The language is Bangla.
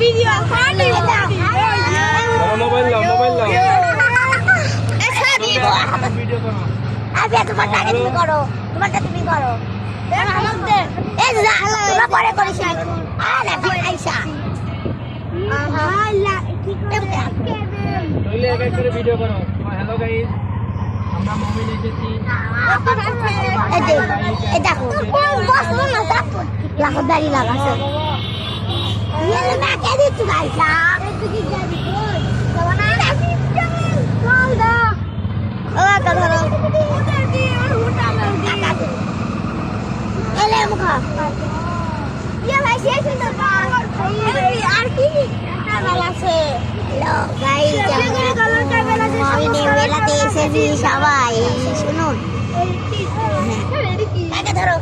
ভিডিও ফানি মোবাইল লাও ভিডিও করো আবে তোমারটা তুমি করো তুমি করো এই যা তোমরা পরে করিস আরে আইসা আল্লাহ কি করে নইলে এক এক করে ভিডিও করো হ্যালো গাইস আমরা মুমিন এসেছি এই দেখো বস না দেখো লাখ দাড়ি লাগাছে ये मैं कह दी तू गाइस ला तुझे क्या दिक्कत जवाना चल दा ओ का धरो उधर दी और हुटा कर दी एले मुखा ये भाई ये सुंदर का ये यार की ना वाला से लो गाइस मम्मी ने মেলাতে এসেছি সবাই শুনুন কাকে ধরো